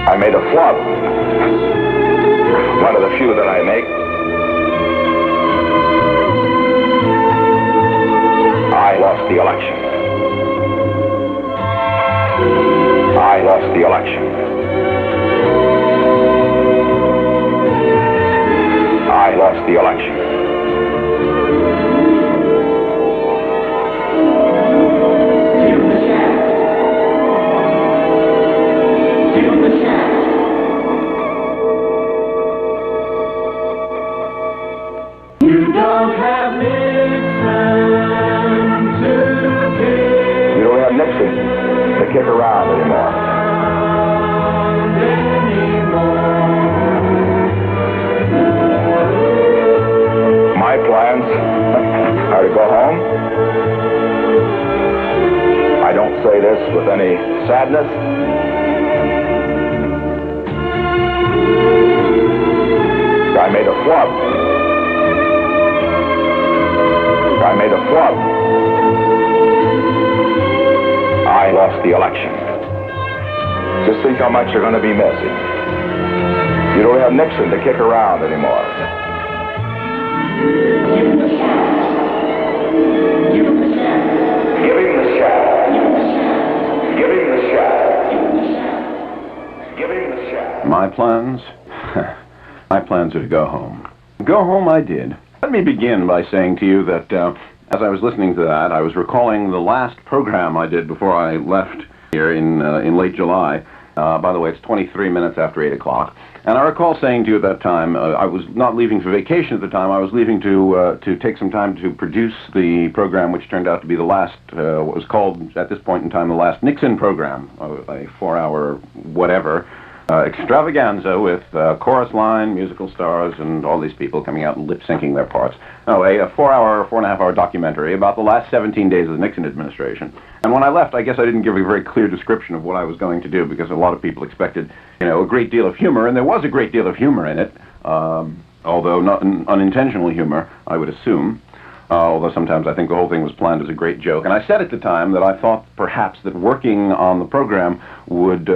I made a flub. One of the few that I make. I lost the election. I lost the election. I lost the election. You don't have Nixon to kick. You don't have Nixon to kick around anymore. My plans are to go home. I don't say this with any sadness. I made a flub. I made a flub. I lost the election. Just think how much you're going to be missing. You don't have Nixon to kick around anymore. Give him the shaft. Give him the shaft. Give him the shaft. Give him the shaft. Give him the shaft. My plans? My plans are to go home. Go home I did. Let me begin by saying to you that as I was listening to that, I was recalling the last program I did before I left here in late July. By the way, it's 23 minutes after 8 o'clock. And I recall saying to you at that time, I was not leaving for vacation at the time, I was leaving to take some time to produce the program, which turned out to be the last, what was called at this point in time, the last Nixon program, a 4-hour whatever, extravaganza with chorus line, musical stars, and all these people coming out and lip-syncing their parts. No, a 4.5-hour documentary about the last 17 days of the Nixon administration. And when I left, I guess I didn't give a very clear description of what I was going to do, because a lot of people expected, a great deal of humor, and there was a great deal of humor in it, although not unintentional humor, I would assume. Although sometimes I think the whole thing was planned as a great joke. And I said at the time that I thought perhaps that working on the program would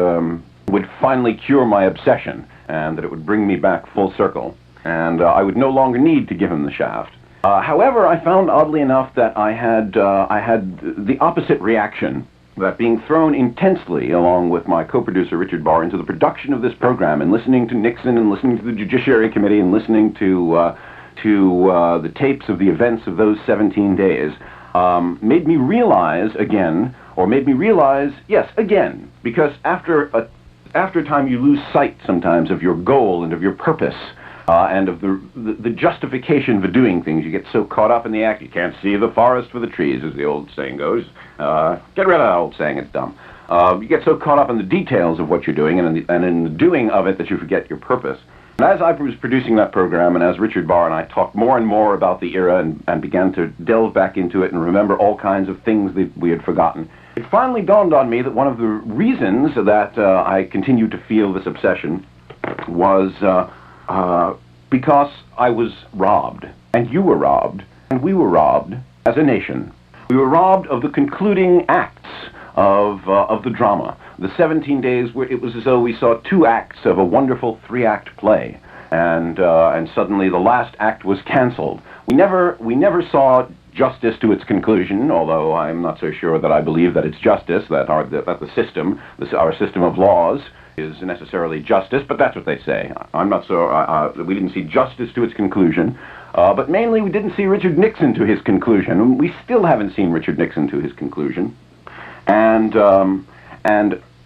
finally cure my obsession, and that it would bring me back full circle, and I would no longer need to give him the shaft. However, I found, oddly enough, that I had the opposite reaction, that being thrown intensely, along with my co-producer Richard Barr, into the production of this program, and listening to Nixon, and listening to the Judiciary Committee, and listening to the tapes of the events of those 17 days, made me realize, yes, again, because after a time you lose sight sometimes of your goal and of your purpose, and of the justification for doing things. You get so caught up in the act, you can't see the forest for the trees, as the old saying goes. Get rid of that old saying, it's dumb. You get so caught up in the details of what you're doing, and in the doing of it, that you forget your purpose. And as I was producing that program, and as Richard Barr and I talked more and more about the era, and began to delve back into it and remember all kinds of things that we had forgotten, it finally dawned on me that one of the reasons that I continued to feel this obsession was because I was robbed, and you were robbed, and we were robbed as a nation. We were robbed of the concluding acts of the drama. The 17 days where it was as though we saw 2 acts of a wonderful 3-act play, and suddenly the last act was canceled. We never saw justice to its conclusion, although I'm not so sure that I believe that it's justice, that our system of laws is necessarily justice, but that's what they say. I'm not so, we didn't see justice to its conclusion, but mainly we didn't see Richard Nixon to his conclusion. We still haven't seen Richard Nixon to his conclusion, and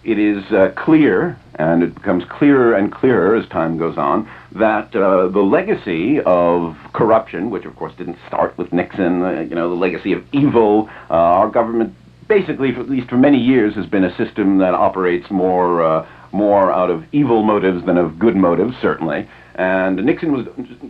it is clear, and it becomes clearer and clearer as time goes on, that the legacy of corruption, which of course didn't start with Nixon, the legacy of evil, our government basically, at least for many years, has been a system that operates more out of evil motives than of good motives, certainly. And Nixon was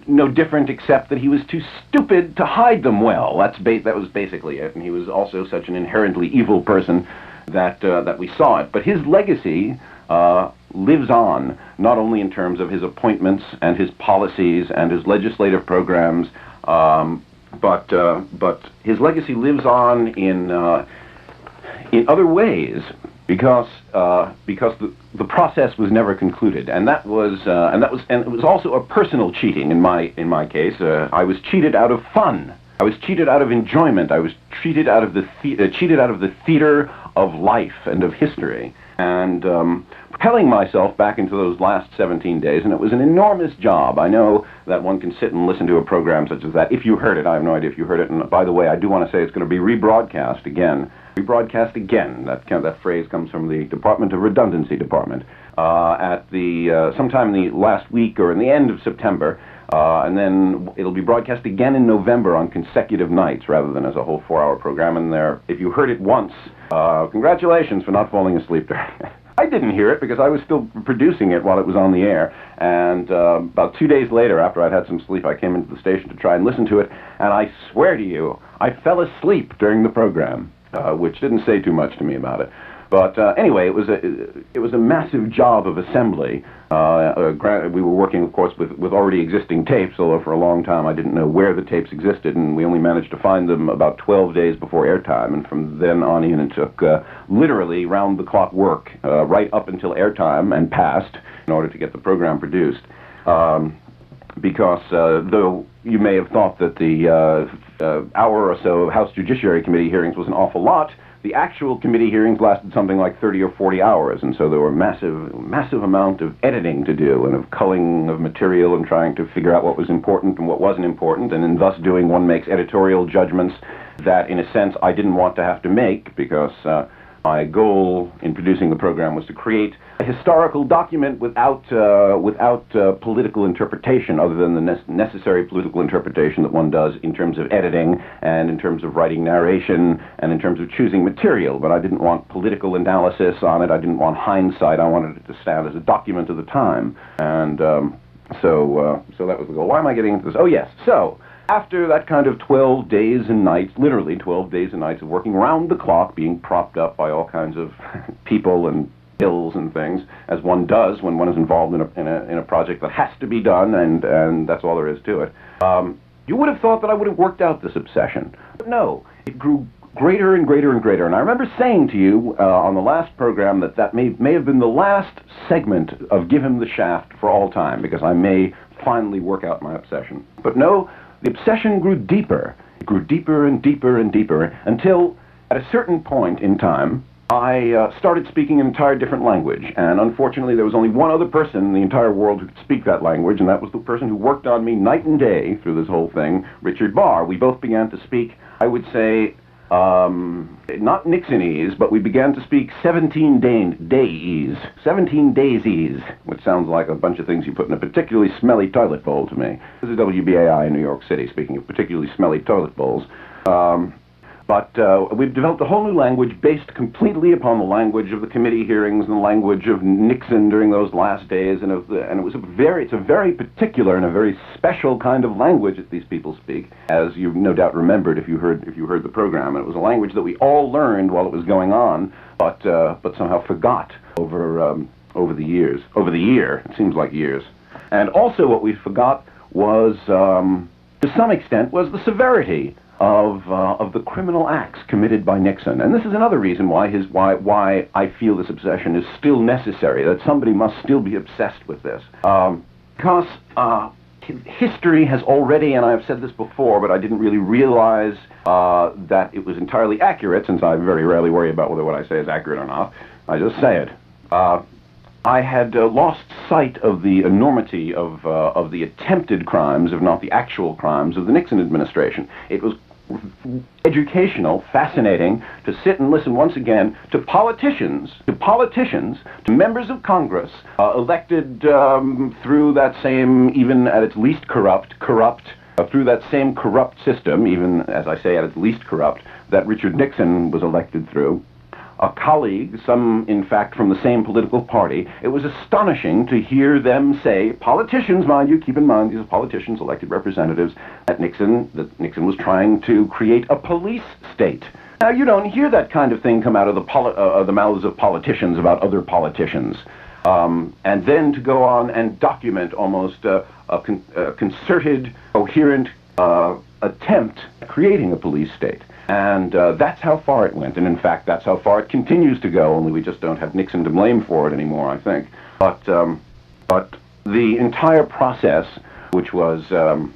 no different, except that he was too stupid to hide them well. That was basically it. And he was also such an inherently evil person that we saw it. But his legacy lives on, not only in terms of his appointments and his policies and his legislative programs, but his legacy lives on in other ways. because the process was never concluded, and it was also a personal cheating in my case. I was cheated out of fun. I was cheated out of enjoyment. I was cheated out of the theater of life and of history, and propelling myself back into those last 17 days, and it was an enormous job. I know that one can sit and listen to a program such as that. If you heard it, I have no idea if you heard it, and by the way, I do want to say it's going to be rebroadcast again. Rebroadcast again. That phrase comes from the Department of Redundancy Department at the sometime in the last week or in the end of September, and then it'll be broadcast again in November on consecutive nights rather than as a whole 4-hour program. And there, if you heard it once, congratulations for not falling asleep during it. I didn't hear it because I was still producing it while it was on the air, and about 2 days later, after I'd had some sleep, I came into the station to try and listen to it, and I swear to you, I fell asleep during the program, which didn't say too much to me about it. But anyway, it was a massive job of assembly. We were working, of course, with already existing tapes, although for a long time I didn't know where the tapes existed, and we only managed to find them about 12 days before airtime, and from then on in it took literally round-the-clock work right up until airtime and past in order to get the program produced. Because though you may have thought that the hour or so of House Judiciary Committee hearings was an awful lot, the actual committee hearings lasted something like 30 or 40 hours, and so there were massive amount of editing to do and of culling of material and trying to figure out what was important and what wasn't important, and in thus doing one makes editorial judgments that, in a sense, I didn't want to have to make, because my goal in producing the program was to create a historical document without political interpretation, other than the necessary political interpretation that one does in terms of editing and in terms of writing narration and in terms of choosing material. But I didn't want political analysis on it. I didn't want hindsight. I wanted it to stand as a document of the time. And so that was the goal. Why am I getting into this? Oh, yes. So after that kind of 12 days and nights, literally 12 days and nights of working round the clock, being propped up by all kinds of people and bills and things, as one does when one is involved in a project that has to be done, and that's all there is to it. You would have thought that I would have worked out this obsession, but no, it grew greater and greater and greater. And I remember saying to you on the last program that may have been the last segment of Give Him the Shaft for all time, because I may finally work out my obsession. But no, the obsession grew deeper. It grew deeper and deeper and deeper until, at a certain point in time, I started speaking an entire different language, and unfortunately there was only one other person in the entire world who could speak that language, and that was the person who worked on me night and day through this whole thing, Richard Barr. We both began to speak, I would say, not Nixonese, but we began to speak 17 daisies, which sounds like a bunch of things you put in a particularly smelly toilet bowl to me. This is WBAI in New York City, speaking of particularly smelly toilet bowls. But we've developed a whole new language based completely upon the language of the committee hearings and the language of Nixon during those last days, and it's a very particular and a very special kind of language that these people speak, as you no doubt remembered if you heard the program. And it was a language that we all learned while it was going on, but somehow forgot over the years. Over the year, it seems like years. And also what we forgot was, to some extent, was the severity of the criminal acts committed by Nixon. And this is another reason why I feel this obsession is still necessary, that somebody must still be obsessed with this. Because history has already, and I've said this before, but I didn't really realize that it was entirely accurate, since I very rarely worry about whether what I say is accurate or not. I just say it. I had lost sight of the enormity of the attempted crimes, if not the actual crimes, of the Nixon administration. It was educational, fascinating, to sit and listen once again to politicians, to members of Congress, elected through that same, even at its least corrupt, through that same corrupt system, even, as I say, at its least corrupt, that Richard Nixon was elected through. A colleague, some, in fact, from the same political party. It was astonishing to hear them say, politicians, mind you, keep in mind, these are politicians, elected representatives, that Nixon was trying to create a police state. Now, you don't hear that kind of thing come out of the mouths of politicians about other politicians. And then to go on and document almost a concerted, coherent attempt at creating a police state. And that's how far it went. And in fact, that's how far it continues to go, only we just don't have Nixon to blame for it anymore, I think. But the entire process, which was a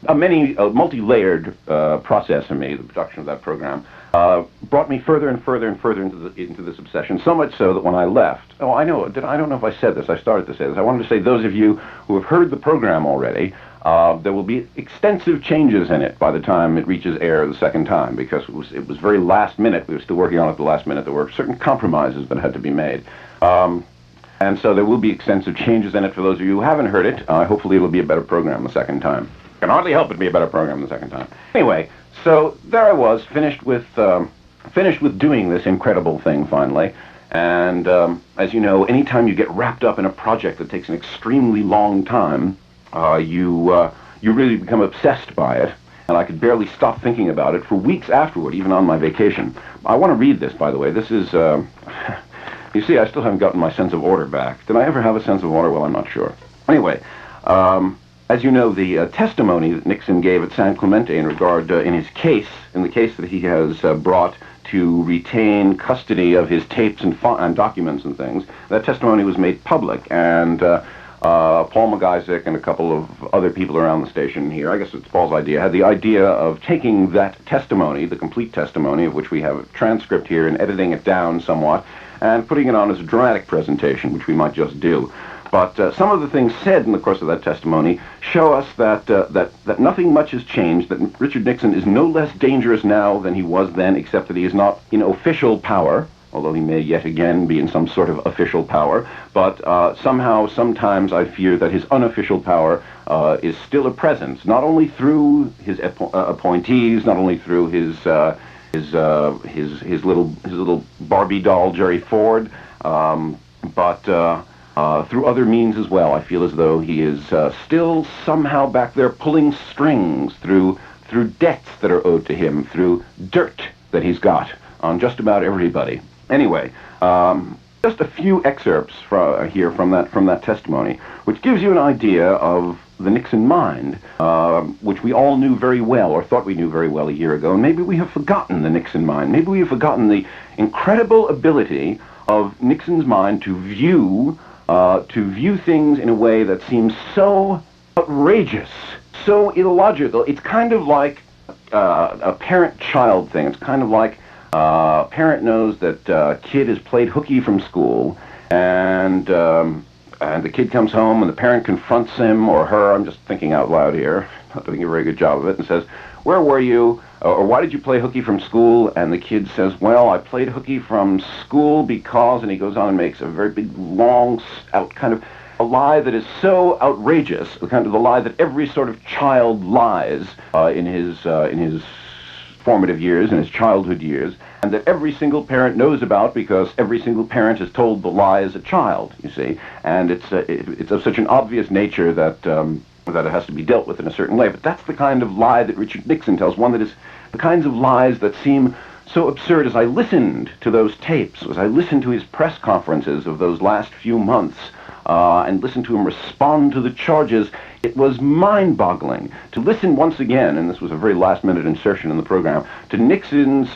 multi-layered process for me, the production of that program, brought me further and further and further into this obsession, so much so that when I left, I don't know if I said this, I started to say this, I wanted to say those of you who have heard the program already, there will be extensive changes in it by the time it reaches air the second time, because it was very last minute. We were still working on it at the last minute. There were certain compromises that had to be made. And so there will be extensive changes in it for those of you who haven't heard it. Hopefully it'll be a better program the second time. Can hardly help it be a better program the second time. Anyway, so there I was, finished with doing this incredible thing finally. And as you know, anytime you get wrapped up in a project that takes an extremely long time, you really become obsessed by it. And I could barely stop thinking about it for weeks afterward, even on my vacation. I want to read this, by the way. This is, you see, I still haven't gotten my sense of order back. Did I ever have a sense of order? Well, I'm not sure. Anyway, as you know, the testimony that Nixon gave at San Clemente in regard, in the case that he has brought to retain custody of his tapes and documents and things, that testimony was made public, and Paul McIsaac and a couple of other people around the station here, I guess it's Paul's idea, had the idea of taking that testimony, the complete testimony, of which we have a transcript here, and editing it down somewhat, and putting it on as a dramatic presentation, which we might just do. But some of the things said in the course of that testimony show us that nothing much has changed, that Richard Nixon is no less dangerous now than he was then, except that he is not in official power, although he may yet again be in some sort of official power. But somehow, sometimes I fear that his unofficial power is still a presence, not only through his appointees, not only through his little Barbie doll Jerry Ford, but through other means as well. I feel as though he is still somehow back there pulling strings through debts that are owed to him, through dirt that he's got on just about everybody. Anyway, just a few excerpts here from that testimony, which gives you an idea of the Nixon mind, which we all knew very well, or thought we knew very well a year ago, and maybe we have forgotten the Nixon mind. Maybe we have forgotten the incredible ability of Nixon's mind to view things in a way that seems so outrageous, so illogical. It's kind of like a parent-child thing. It's kind of like parent knows that kid has played hooky from school, and the kid comes home and the parent confronts him or her, I'm just thinking out loud here, not doing a very good job of it, and says, "Where were you? Or why did you play hooky from school?" And the kid says, "Well, I played hooky from school because," and he goes on and makes a very big, long, kind of a lie that is so outrageous, the kind of the lie that every sort of child lies in his formative years, in his childhood years, and that every single parent knows about because every single parent has told the lie as a child, you see. And it's of such an obvious nature that it has to be dealt with in a certain way. But that's the kind of lie that Richard Nixon tells, one that is the kinds of lies that seem so absurd. As I listened to those tapes, as I listened to his press conferences of those last few months, and listened to him respond to the charges, it was mind-boggling to listen once again, and this was a very last-minute insertion in the program, to Nixon's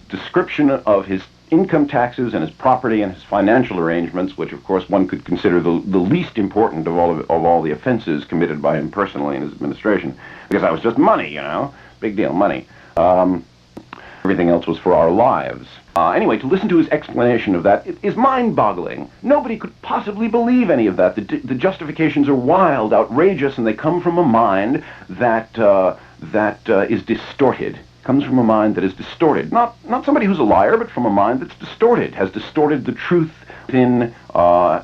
description of his income taxes and his property and his financial arrangements, which of course one could consider the least important of all the offenses committed by him personally in his administration, because that was just money, you know, big deal, money. Everything else was for our lives. Anyway, to listen to his explanation of that is mind-boggling. Nobody could possibly believe any of that. The justifications are wild, outrageous, and they come from a mind that is distorted. Comes from a mind that is distorted. Not somebody who's a liar, but from a mind that's distorted, has distorted the truth in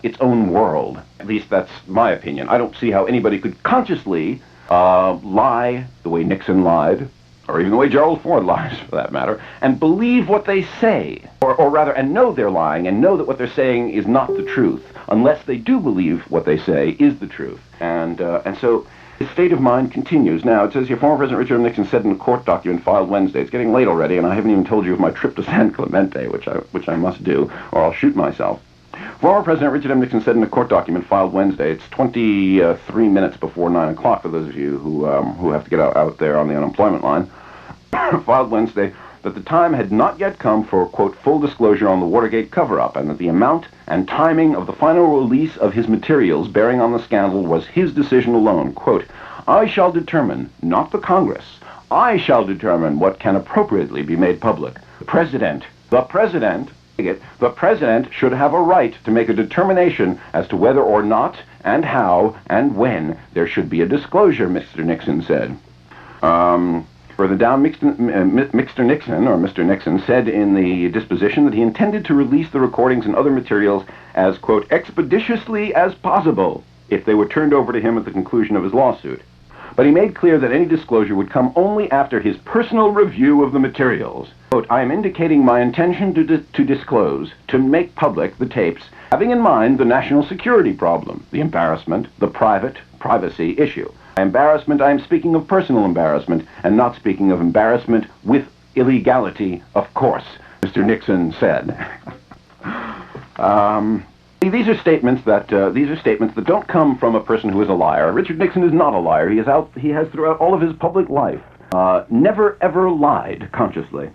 its own world. At least that's my opinion. I don't see how anybody could consciously lie the way Nixon lied, or even the way Gerald Ford lies, for that matter, and believe what they say, or rather, and know they're lying, and know that what they're saying is not the truth, unless they do believe what they say is the truth. And so his state of mind continues. Now, it says here, former President Richard Nixon said in a court document filed Wednesday, it's getting late already, and I haven't even told you of my trip to San Clemente, which I must do, or I'll shoot myself. Former President Richard M. Nixon said in a court document filed Wednesday, it's 23 minutes before 9 o'clock for those of you who have to get out there on the unemployment line, filed Wednesday that the time had not yet come for, quote, full disclosure on the Watergate cover-up, and that the amount and timing of the final release of his materials bearing on the scandal was his decision alone. Quote, I shall determine, not the Congress, I shall determine what can appropriately be made public. The President should have a right to make a determination as to whether or not, and how, and when there should be a disclosure, Mr. Nixon said. Further down, Mr. Nixon said in the disposition that he intended to release the recordings and other materials as, quote, expeditiously as possible if they were turned over to him at the conclusion of his lawsuit. But he made clear that any disclosure would come only after his personal review of the materials. Quote, I am indicating my intention to disclose, to make public the tapes, having in mind the national security problem, the embarrassment, the privacy issue. By embarrassment, I am speaking of personal embarrassment, and not speaking of embarrassment with illegality, of course, Mr. Nixon said. These are statements that don't come from a person who is a liar. Richard Nixon is not a liar. He has throughout all of his public life never ever lied consciously.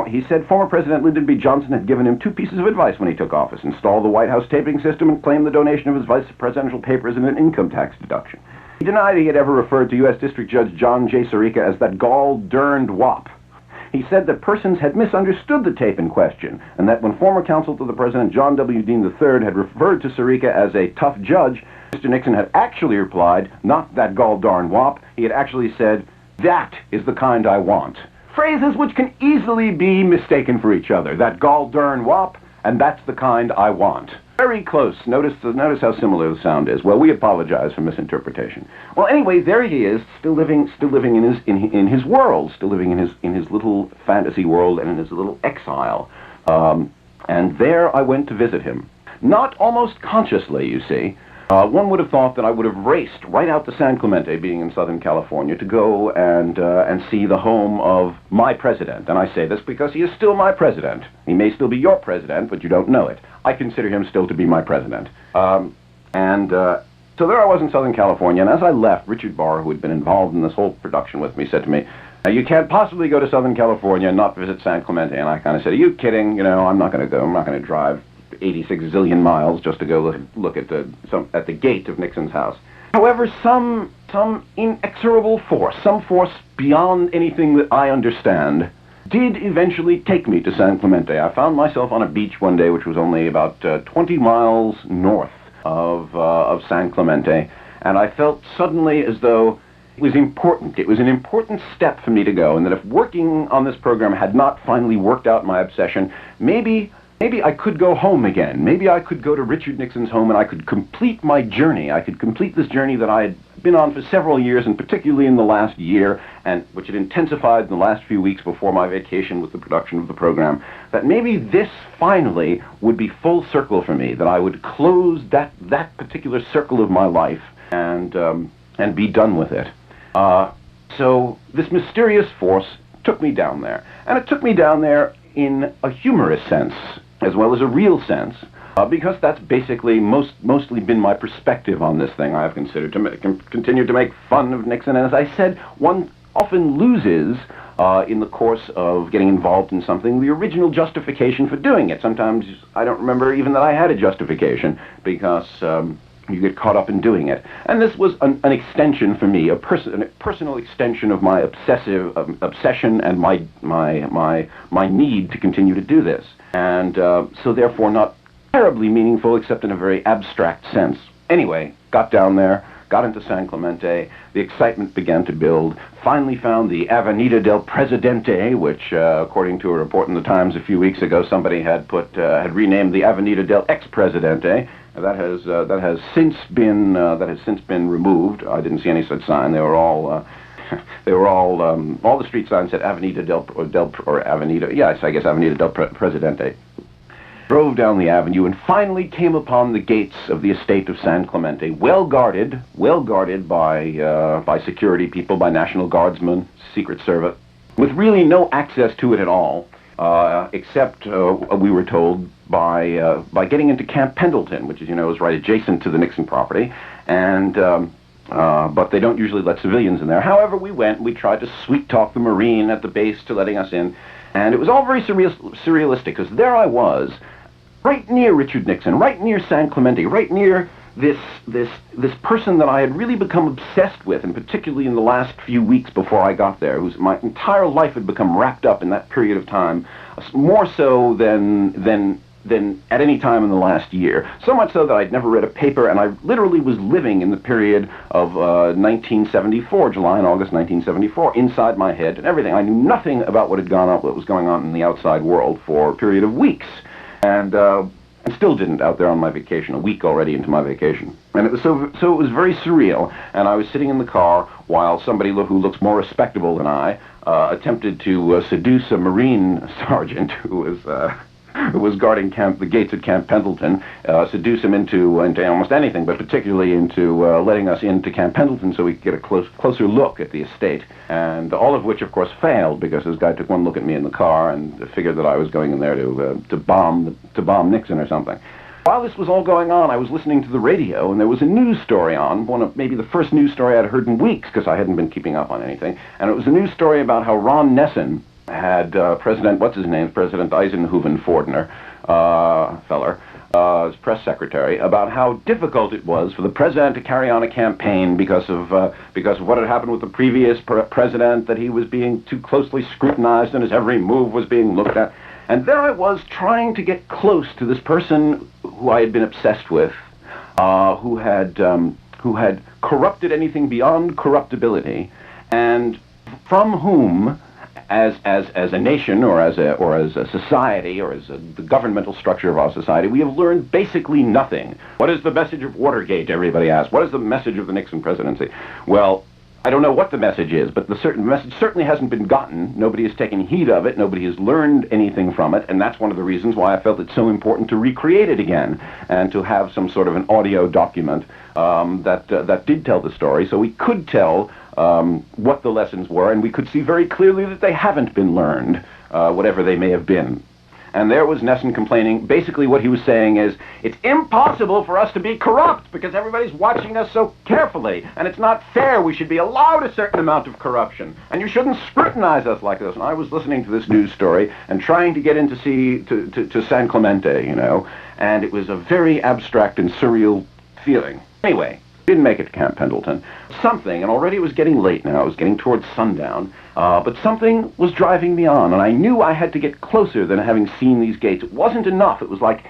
He said former President Lyndon B. Johnson had given him two pieces of advice when he took office: install the White House taping system and claim the donation of his vice presidential papers in an income tax deduction. He denied he had ever referred to U.S. District Judge John J. Sirica as that gall-derned wop. He said that persons had misunderstood the tape in question, and that when former counsel to the President John W. Dean III had referred to Sirica as a tough judge, Mr. Nixon had actually replied, not that gall-darn wop, he had actually said, that is the kind I want. Phrases which can easily be mistaken for each other, that gall-darn wop, and that's the kind I want. Very close. Notice how similar the sound is. Well, we apologize for misinterpretation. Well, anyway, there he is, still living in his world, still living in his little fantasy world and in his little exile. And there I went to visit him. Not almost consciously, you see. One would have thought that I would have raced right out to San Clemente, being in Southern California, to go and see the home of my president. And I say this because he is still my president. He may still be your president, but you don't know it. I consider him still to be my president. So there I was in Southern California, and as I left, Richard Barr, who had been involved in this whole production with me, said to me, you can't possibly go to Southern California and not visit San Clemente. And I kind of said, are you kidding? You know, I'm not going to go. I'm not going to drive 86 zillion miles just to go look at the gate of Nixon's house. However, some inexorable force, some force beyond anything that I understand, did eventually take me to San Clemente. I found myself on a beach one day which was only about 20 miles north of San Clemente, and I felt suddenly as though it was important. It was an important step for me to go, and that if working on this program had not finally worked out my obsession, maybe I could go home again. Maybe I could go to Richard Nixon's home and I could complete my journey. I could complete this journey that I had been on for several years, and particularly in the last year, and which had intensified in the last few weeks before my vacation with the production of the program, that maybe this finally would be full circle for me, that I would close that particular circle of my life and be done with it. So this mysterious force took me down there, and it took me down there in a humorous sense, as well as a real sense, because that's basically mostly been my perspective on this thing. I have considered to continue to make fun of Nixon, and as I said, one often loses, in the course of getting involved in something, the original justification for doing it. Sometimes I don't remember even that I had a justification, because you get caught up in doing it. And this was an extension for me, a personal extension of my obsession and my need to continue to do this. And so therefore not terribly meaningful, except in a very abstract sense. Anyway, got down there, got into San Clemente, the excitement began to build, finally found the Avenida del Presidente, which, according to a report in the Times a few weeks ago, somebody had renamed the Avenida del Ex-Presidente. That has since been removed. I didn't see any such sign. They were all the street signs said Avenida Avenida del Presidente. Drove down the avenue and finally came upon the gates of the estate of San Clemente, well guarded by security people, by National Guardsmen, Secret Service, with really no access to it at all, except we were told by getting into Camp Pendleton, which, as you know, is right adjacent to the Nixon property, and but they don't usually let civilians in there. However, we went and we tried to sweet-talk the Marine at the base to letting us in, and it was all very surrealistic, because there I was, right near Richard Nixon, right near San Clemente, right near this person that I had really become obsessed with, and particularly in the last few weeks before I got there, whose my entire life had become wrapped up in that period of time, more so than at any time in the last year. So much so that I'd never read a paper, and I literally was living in the period of 1974, July and August 1974, inside my head and everything. I knew nothing about what was going on in the outside world for a period of weeks. And still didn't out there on my vacation, a week already into my vacation. And it was so it was very surreal, and I was sitting in the car while somebody who looks more respectable than I attempted to seduce a Marine sergeant who was guarding the gates at Camp Pendleton, seduce him into almost anything, but particularly into letting us into Camp Pendleton so we could get a closer look at the estate, and all of which, of course, failed, because this guy took one look at me in the car and figured that I was going in there to bomb Nixon or something. While this was all going on, I was listening to the radio, and there was a news story on, maybe the first news story I'd heard in weeks, because I hadn't been keeping up on anything, and it was a news story about how Ron Nesson had President Eisenhower-Fordner, as press secretary, about how difficult it was for the president to carry on a campaign because of what had happened with the previous president, that he was being too closely scrutinized and his every move was being looked at. And there I was trying to get close to this person who I had been obsessed with, who had corrupted anything beyond corruptibility, and from whom, as a nation, or as a society, or as the governmental structure of our society, we have learned basically nothing. What is the message of Watergate, everybody asks? What is the message of the Nixon presidency? Well, I don't know what the message is, but the message certainly hasn't been gotten. Nobody has taken heed of it. Nobody has learned anything from it, and that's one of the reasons why I felt it's so important to recreate it again, and to have some sort of an audio document that did tell the story, so we could tell what the lessons were, and we could see very clearly that they haven't been learned, whatever they may have been. And there was Nesson complaining. Basically what he was saying is, it's impossible for us to be corrupt because everybody's watching us so carefully, and it's not fair. We should be allowed a certain amount of corruption, and you shouldn't scrutinize us like this. And I was listening to this news story and trying to get in to San Clemente, and it was a very abstract and surreal feeling. Anyway, didn't make it to Camp Pendleton. And already it was getting late now, it was getting towards sundown, but something was driving me on, and I knew I had to get closer than having seen these gates. It wasn't enough. It was a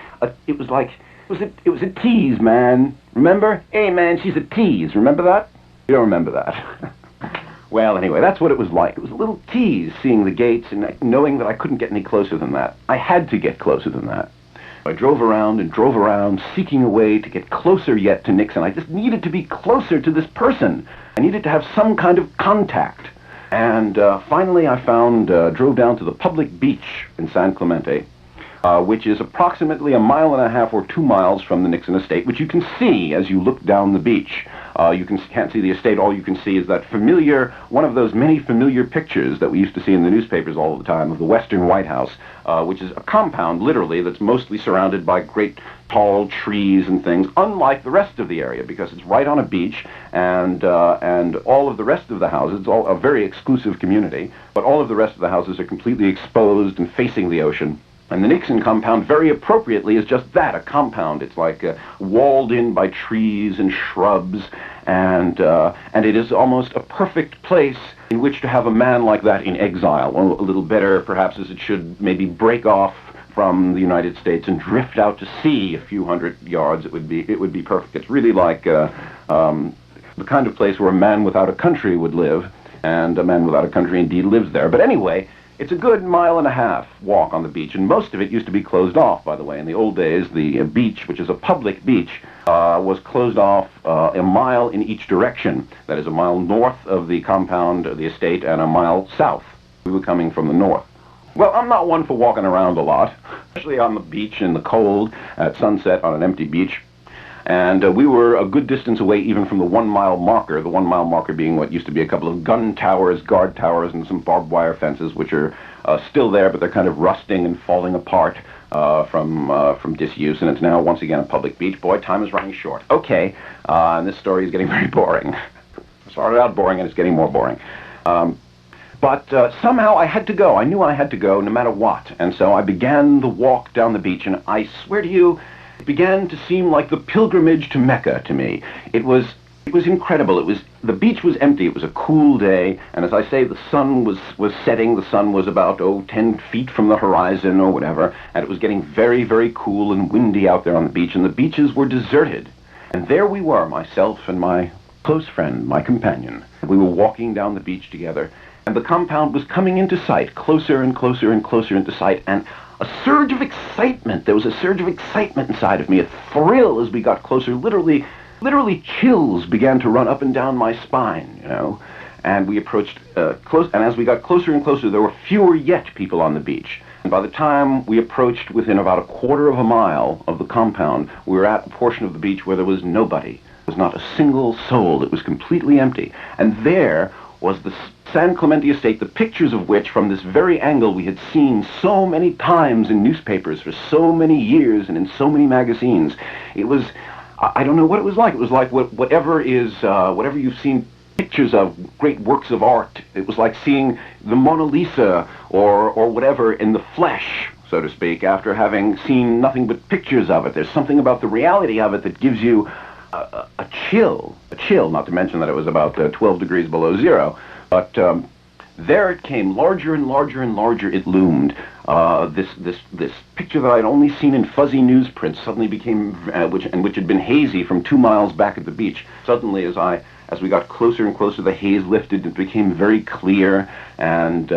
tease, man. Remember? Hey, man, she's a tease. Remember that? You don't remember that. Well, anyway, that's what it was like. It was a little tease, seeing the gates and knowing that I couldn't get any closer than that. I had to get closer than that. I drove around, seeking a way to get closer yet to Nixon. I just needed to be closer to this person. I needed to have some kind of contact. And finally I drove down to the public beach in San Clemente, which is approximately 1.5 miles or 2 miles from the Nixon estate, which you can see as you look down the beach. You can't see the estate. All you can see is that one of those many familiar pictures that we used to see in the newspapers all the time of the Western White House, which is a compound, literally, that's mostly surrounded by great tall trees and things, unlike the rest of the area, because it's right on a beach, and all of the rest of the houses, it's all a very exclusive community, but all of the rest of the houses are completely exposed and facing the ocean. And the Nixon compound, very appropriately, is just that, a compound. It's like walled in by trees and shrubs, and it is almost a perfect place in which to have a man like that in exile. Well, a little better, perhaps, as it should maybe break off from the United States and drift out to sea a few hundred yards. It would be perfect. It's really like the kind of place where a man without a country would live, and a man without a country indeed lives there. But anyway, it's a good 1.5 mile walk on the beach, and most of it used to be closed off, by the way. In the old days, the beach, which is a public beach, was closed off 1 mile in each direction. That is 1 mile north of the compound, the estate, and 1 mile south. We were coming from the north. Well, I'm not one for walking around a lot, especially on the beach in the cold at sunset on an empty beach. And we were a good distance away even from the 1 mile marker, the 1 mile marker being what used to be a couple of gun towers, guard towers, and some barbed wire fences, which are still there, but they're kind of rusting and falling apart. from disuse, and it's now once again a public beach. Boy, time is running short. Okay, and this story is getting very boring. It started out boring, and it's getting more boring. But somehow I had to go. I knew I had to go no matter what. And so I began the walk down the beach, and I swear to you, it began to seem like the pilgrimage to Mecca to me. It was incredible. The beach was empty. It was a cool day, and as I say, the sun was setting. The sun was about 10 feet from the horizon or whatever, and it was getting very, very cool and windy out there on the beach, and the beaches were deserted. And there we were, myself and my close friend, my companion. We were walking down the beach together, and the compound was coming into sight, closer and closer and closer into sight, and a surge of excitement. There was a surge of excitement inside of me, a thrill as we got closer. Literally chills began to run up and down my spine, you know. And we approached close, and as we got closer and closer, there were fewer yet people on the beach. And by the time we approached within about a quarter of a mile of the compound, we were at a portion of the beach where there was nobody. There was not a single soul. It was completely empty. And there was the San Clemente estate, the pictures of which from this very angle we had seen so many times in newspapers for so many years and in so many magazines. It was, I don't know what it was like. It was like whatever you've seen pictures of great works of art. It was like seeing the Mona Lisa or whatever in the flesh, so to speak, after having seen nothing but pictures of it. There's something about the reality of it that gives you a chill, not to mention that it was about 12 degrees below zero. But there it came, larger and larger and larger it loomed. This picture that I'd only seen in fuzzy newsprint suddenly became, which had been hazy from 2 miles back at the beach. Suddenly, as we got closer and closer, the haze lifted. It became very clear, and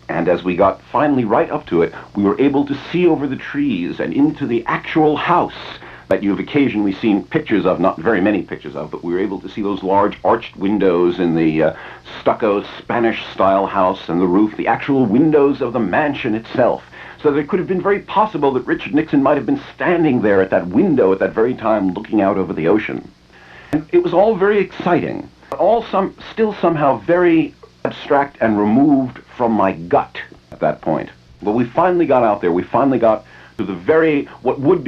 as we got finally right up to it, we were able to see over the trees and into the actual house that you've occasionally seen pictures of, not very many pictures of, but we were able to see those large arched windows in the stucco Spanish-style house and the roof, the actual windows of the mansion itself. So that it could have been very possible that Richard Nixon might have been standing there at that window at that very time looking out over the ocean. And it was all very exciting, but still somehow very abstract and removed from my gut at that point. Well, we finally got out there. We finally got to the what would have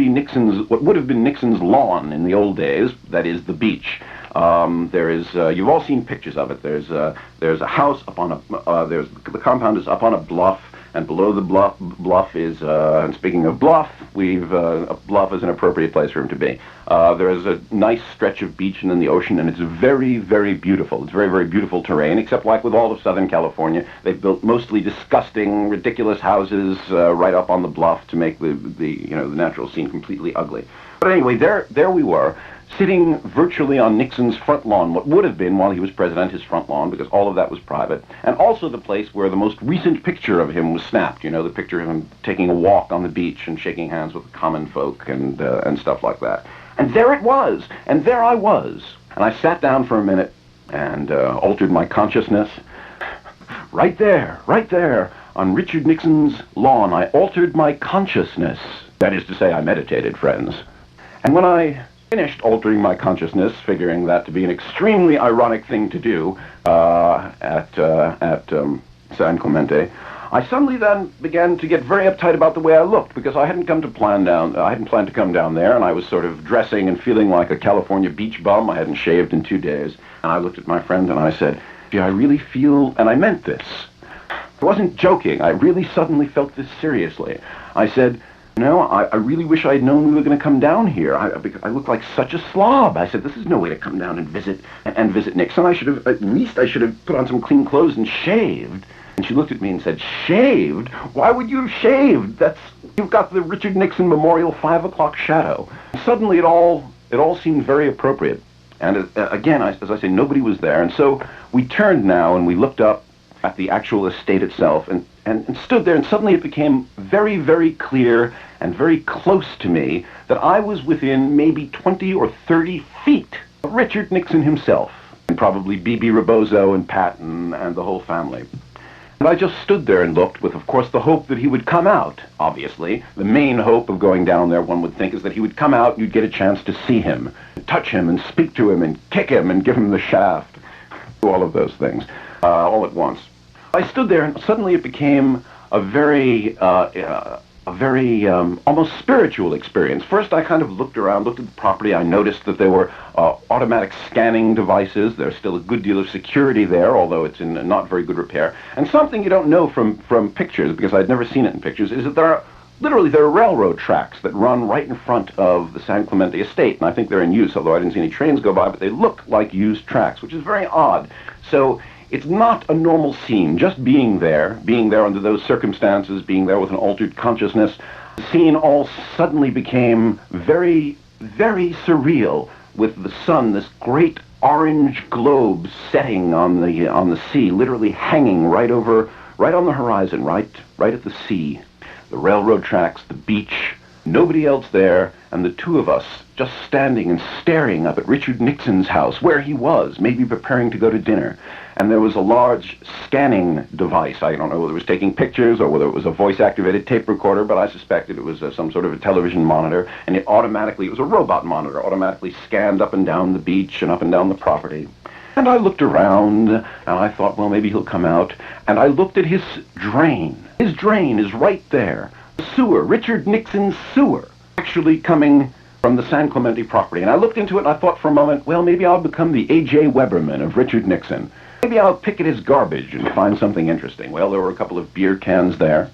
been Nixon's lawn in the old days, that is the beach. You've all seen pictures of it. There's a house up on the compound is up on a bluff, and below the bluff is, and speaking of bluff, a bluff is an appropriate place for him to be. There is a nice stretch of beach and then the ocean, and it's very, very beautiful. It's very, very beautiful terrain, except like with all of Southern California, they've built mostly disgusting, ridiculous houses right up on the bluff to make the natural scene completely ugly. But anyway, there we were, sitting virtually on Nixon's front lawn, what would have been, while he was president, his front lawn, because all of that was private, and also the place where the most recent picture of him was snapped, you know, the picture of him taking a walk on the beach and shaking hands with the common folk and stuff like that. And there it was, and there I was. And I sat down for a minute and altered my consciousness. Right there, on Richard Nixon's lawn, I altered my consciousness. That is to say, I meditated, friends. And when I finished altering my consciousness, figuring that to be an extremely ironic thing to do at San Clemente, I suddenly then began to get very uptight about the way I looked, because I hadn't planned to come down there, and I was sort of dressing and feeling like a California beach bum. I hadn't shaved in 2 days, and I looked at my friend and I said, "Gee, I really feel," and I meant this. I wasn't joking. I really suddenly felt this seriously. I said, "No, I really wish I had known we were going to come down here. I look like such a slob." I said, "This is no way to come down and visit Nixon. At least I should have put on some clean clothes and shaved." And she looked at me and said, "Shaved? Why would you have shaved? You've got the Richard Nixon Memorial 5 o'clock shadow." Suddenly it all seemed very appropriate. And again, as I say, nobody was there. And so we turned now and we looked up at the actual estate itself and stood there, and suddenly it became very, very clear and very close to me that I was within maybe 20 or 30 feet of Richard Nixon himself, and probably B.B. Rebozo and Patton and the whole family. And I just stood there and looked with, of course, the hope that he would come out, obviously. The main hope of going down there, one would think, is that he would come out and you'd get a chance to see him, touch him and speak to him and kick him and give him the shaft. All of those things, all at once. I stood there and suddenly it became a very a very almost spiritual experience. First, I kind of looked around, looked at the property. I noticed that there were automatic scanning devices. There's still a good deal of security there, although it's in not very good repair. And something you don't know from pictures, because I'd never seen it in pictures, is that there are railroad tracks that run right in front of the San Clemente estate, and I think they're in use, although I didn't see any trains go by, but they look like used tracks, which is very odd. So it's not a normal scene. Just being there under those circumstances, being there with an altered consciousness, the scene all suddenly became very, very surreal, with the sun, this great orange globe setting on the sea, literally hanging right on the horizon, right at the sea. The railroad tracks, the beach, nobody else there, and the two of us just standing and staring up at Richard Nixon's house, where he was, maybe preparing to go to dinner. And there was a large scanning device. I don't know whether it was taking pictures or whether it was a voice-activated tape recorder, but I suspected it was some sort of a television monitor, and it was a robot monitor, automatically scanned up and down the beach and up and down the property. And I looked around, and I thought, well, maybe he'll come out. And I looked at his drain. His drain is right there. The sewer, Richard Nixon's sewer, actually coming from the San Clemente property. And I looked into it, and I thought for a moment, well, maybe I'll become the A.J. Weberman of Richard Nixon. Maybe I'll pick at his garbage and find something interesting. Well, there were a couple of beer cans there.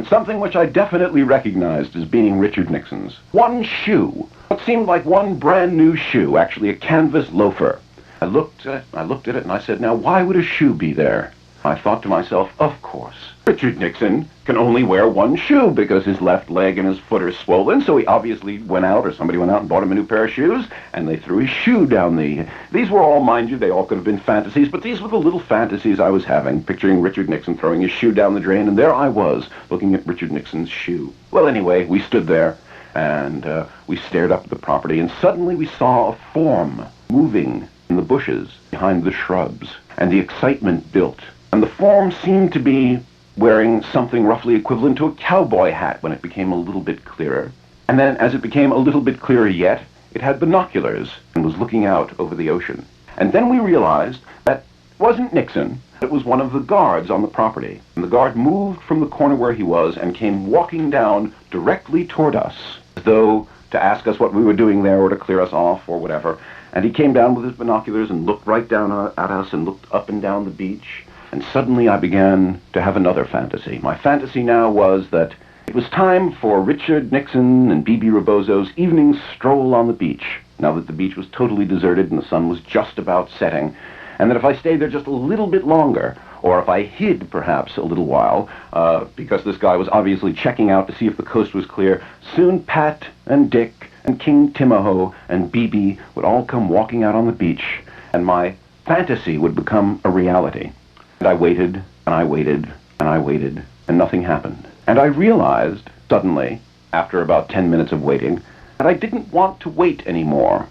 Something which I definitely recognized as being Richard Nixon's. One shoe. What seemed like one brand new shoe, actually a canvas loafer. I looked at it, and I said, now, why would a shoe be there? I thought to myself, of course. Richard Nixon can only wear one shoe because his left leg and his foot are swollen, so he obviously went out, or somebody went out and bought him a new pair of shoes, and they threw his shoe down the... These were all, mind you, they all could have been fantasies, but these were the little fantasies I was having, picturing Richard Nixon throwing his shoe down the drain, and there I was, looking at Richard Nixon's shoe. Well, anyway, we stood there, and we stared up at the property, and suddenly we saw a form moving in the bushes behind the shrubs, and the excitement built. And the form seemed to be wearing something roughly equivalent to a cowboy hat when it became a little bit clearer. And then, as it became a little bit clearer yet, it had binoculars and was looking out over the ocean. And then we realized that it wasn't Nixon, it was one of the guards on the property. And the guard moved from the corner where he was and came walking down directly toward us, as though to ask us what we were doing there or to clear us off or whatever. And he came down with his binoculars and looked right down at us and looked up and down the beach. And suddenly I began to have another fantasy. My fantasy now was that it was time for Richard Nixon and B.B. Rebozo's evening stroll on the beach, now that the beach was totally deserted and the sun was just about setting, and that if I stayed there just a little bit longer, or if I hid perhaps a little while, because this guy was obviously checking out to see if the coast was clear, soon Pat and Dick and King Timahoe and B.B. would all come walking out on the beach, and my fantasy would become a reality. And I waited, and I waited, and I waited, and nothing happened. And I realized, suddenly, after about 10 minutes of waiting, that I didn't want to wait anymore.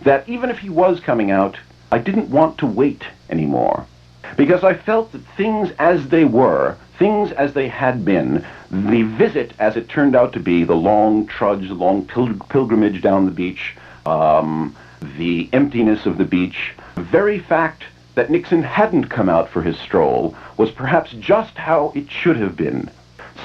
That even if he was coming out, I didn't want to wait anymore. Because I felt that things as they were, things as they had been, the visit as it turned out to be, the long trudge, the long pilgrimage down the beach, the emptiness of the beach, the very fact that Nixon hadn't come out for his stroll was perhaps just how it should have been.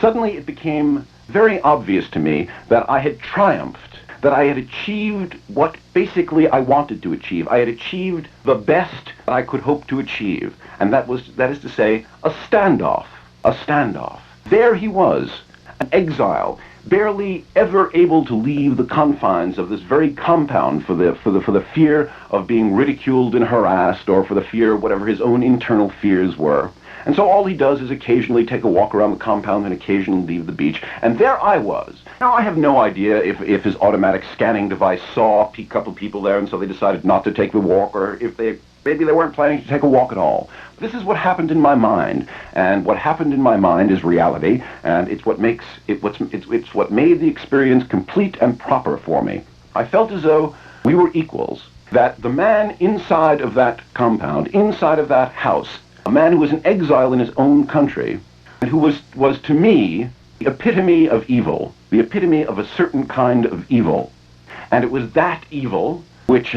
Suddenly it became very obvious to me that I had triumphed, that I had achieved what basically I wanted to achieve. I had achieved the best that I could hope to achieve, and that is to say, a standoff. A standoff. There he was, an exile, barely ever able to leave the confines of this very compound for the fear of being ridiculed and harassed, or for the fear of whatever his own internal fears were. And so all he does is occasionally take a walk around the compound and occasionally leave the beach. And there I was. Now, I have no idea if his automatic scanning device saw a couple people there, and so they decided not to take the walk, or if maybe they weren't planning to take a walk at all. This is what happened in my mind, and what happened in my mind is reality, and it's what made the experience complete and proper for me. I felt as though we were equals, that the man inside of that compound, inside of that house, a man who was in exile in his own country, and who was to me the epitome of evil, the epitome of a certain kind of evil. And it was that evil which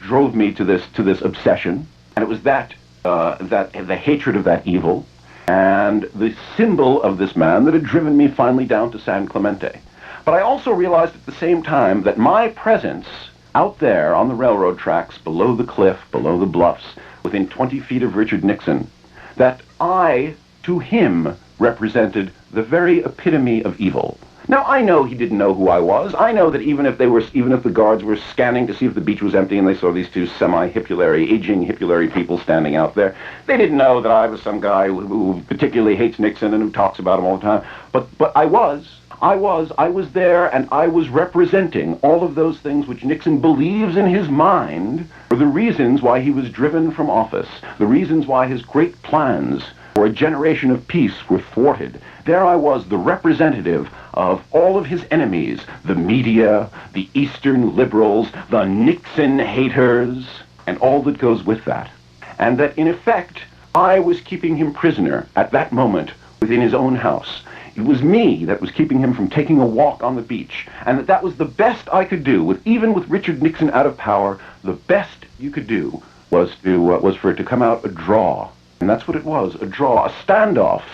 drove me to this obsession, and it was the hatred of that evil, and the symbol of this man that had driven me finally down to San Clemente. But I also realized at the same time that my presence out there on the railroad tracks, below the cliff, below the bluffs, within 20 feet of Richard Nixon, that I, to him, represented the very epitome of evil. Now, I know he didn't know who I was. I know that even if the guards were scanning to see if the beach was empty and they saw these two semi-Hippulary, aging Hippulary people standing out there, they didn't know that I was some guy who particularly hates Nixon and who talks about him all the time. But I was there, and I was representing all of those things which Nixon believes in his mind were the reasons why he was driven from office, the reasons why his great plans for a generation of peace were thwarted. There I was, the representative of all of his enemies, the media, the Eastern liberals, the Nixon haters, and all that goes with that. And that, in effect, I was keeping him prisoner at that moment within his own house. It was me that was keeping him from taking a walk on the beach, and that was the best I could do. Even with Richard Nixon out of power, the best you could do was for it to come out a draw. And that's what it was, a draw, a standoff.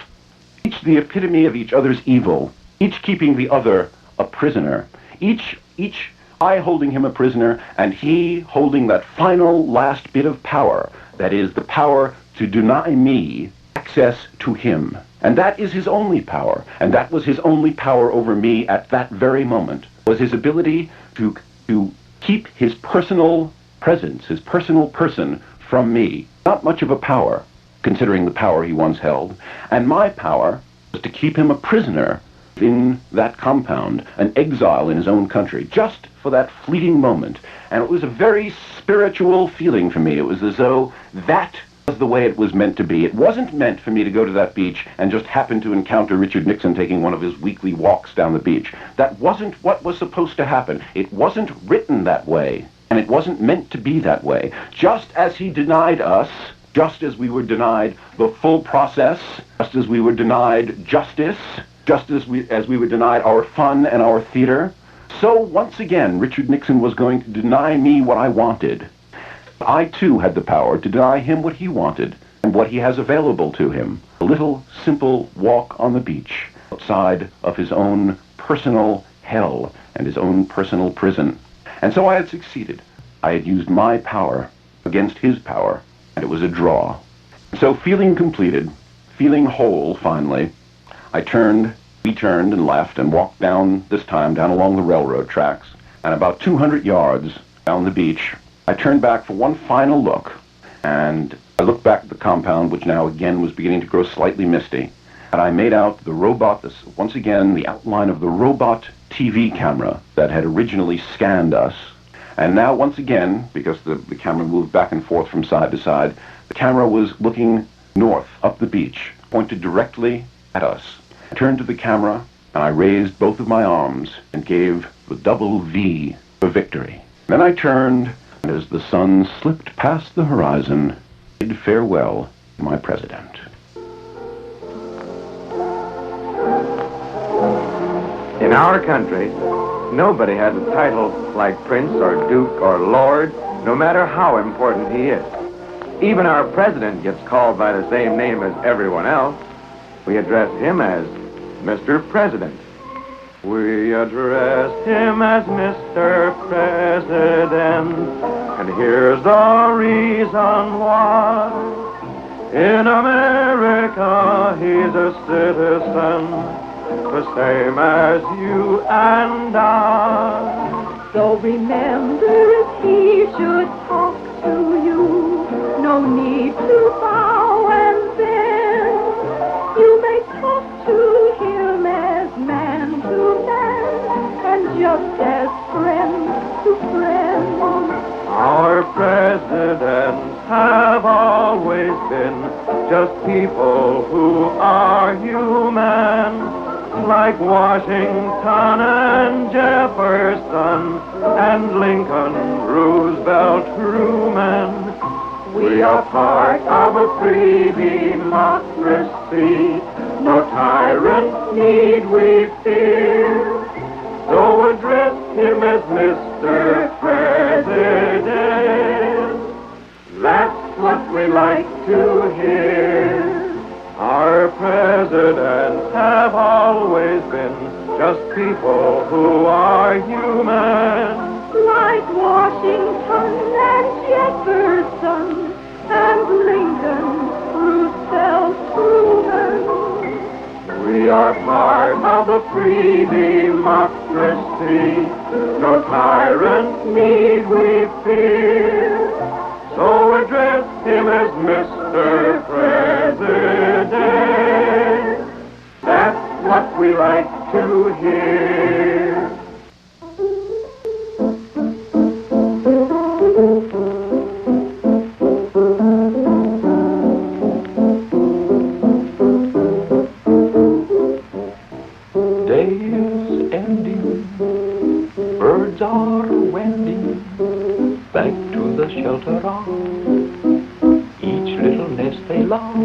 Each the epitome of each other's evil, each keeping the other a prisoner, each I holding him a prisoner, and he holding that final last bit of power, that is the power to deny me access to him. And that is his only power, and that was his only power over me at that very moment, was his ability to keep his personal presence, his personal person from me. Not much of a power, considering the power he once held, and my power was to keep him a prisoner in that compound, an exile in his own country, just for that fleeting moment. And it was a very spiritual feeling for me. It was as though that was the way it was meant to be. It wasn't meant for me to go to that beach and just happen to encounter Richard Nixon taking one of his weekly walks down the beach. That wasn't what was supposed to happen. It wasn't written that way, and it wasn't meant to be that way. Just as he denied us, just as we were denied the full process, just as we were denied justice, just as we were denied our fun and our theater, so once again Richard Nixon was going to deny me what I wanted. I too had the power to deny him what he wanted and what he has available to him. A little simple walk on the beach outside of his own personal hell and his own personal prison. And so I had succeeded. I had used my power against his power, and it was a draw. So feeling completed, feeling whole finally, we turned and left and walked down, this time down along the railroad tracks, and about 200 yards down the beach, I turned back for one final look, and I looked back at the compound, which now again was beginning to grow slightly misty, and I made out the robot, once again, the outline of the robot TV camera that had originally scanned us. And now, once again, because the camera moved back and forth from side to side, the camera was looking north, up the beach, pointed directly at us. I turned to the camera, and I raised both of my arms and gave the double V for victory. Then I turned, and as the sun slipped past the horizon, bid farewell to my president. In our country, nobody has a title like Prince or Duke or Lord, no matter how important he is. Even our president gets called by the same name as everyone else. We address him as Mr. President. We address him as Mr. President, and here's the reason why. In America, he's a citizen, the same as you and I. So remember, if he should talk to you, no need to bow and bend. You may talk to him as man to man, and just as friend to friend. Our presidents have always been just people who are human, like Washington and Jefferson and Lincoln, Roosevelt, Truman. We are part of a free democracy. No tyrant need we fear. So address him as Mr. President. That's what we like to hear. Our presidents have always been just people who are human. Like Washington and Jefferson and Lincoln, Roosevelt, Truman. We are part of a free democracy. No tyrant need we fear. So address him as Mr. President. That's what we like to hear. Day is ending, birds are wending back to the shelter of each little nest they love.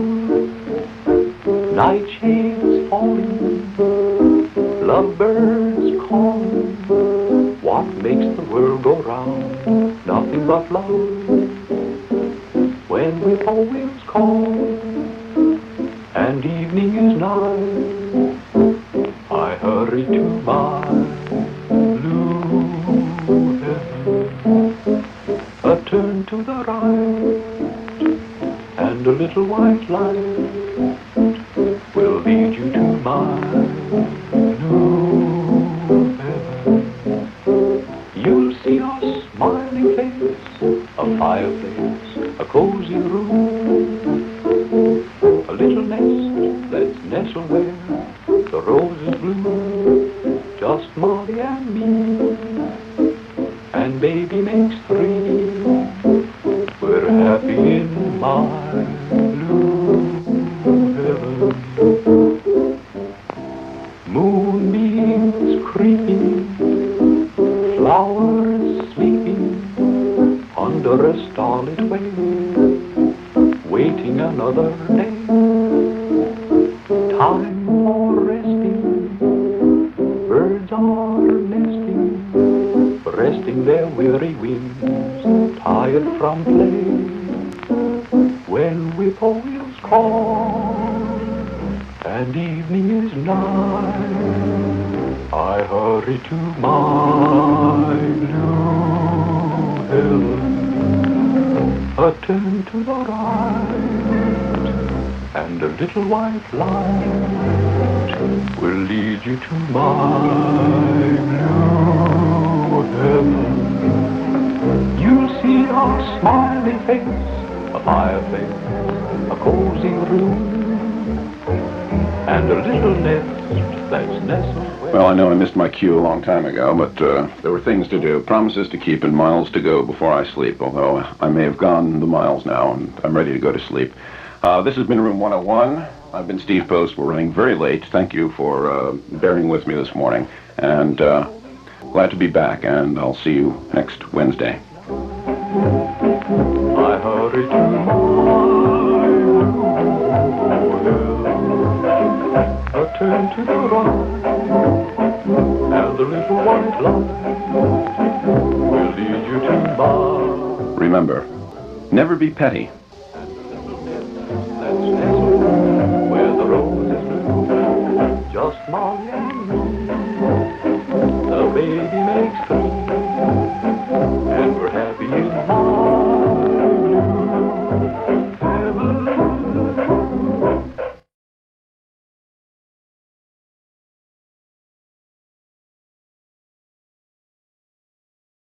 Night shades falling, lovebirds calling. What makes the world go round? Nothing but love. When whippoorwills call and evening is nigh, I hurry to my blue heaven. A turn to the right and a little white light will lead you to my new heaven. You'll see a smiling face, a fireplace, a cozy room, a little nest that's nestled where the roses bloom. Just Molly and me, and baby makes three. We're happy in my blue heaven. Moonbeams creeping, flowers sleeping under a starlit way, waiting another day. Time for resting, birds are nesting, resting their weary wings, tired from play. When whippoorwills call and evening is nigh, I hurry to my blue heaven. A turn to the right and a little white light will lead you to my blue heaven. You'll see a smiling face, a fireplace, a cozy room, and a little nest that's nestled. Well, I know I missed my cue a long time ago, but there were things to do, promises to keep, and miles to go before I sleep, although I may have gone the miles now, and I'm ready to go to sleep. This has been Room 101. I've been Steve Post. We're running very late. Thank you for bearing with me this morning, and glad to be back, and I'll see you next Wednesday. I hurry to my a turn to the right, and the little white light will lead you to my. Remember, never be petty. That's nestled where the roses bloom. Just Molly and me. The baby makes three.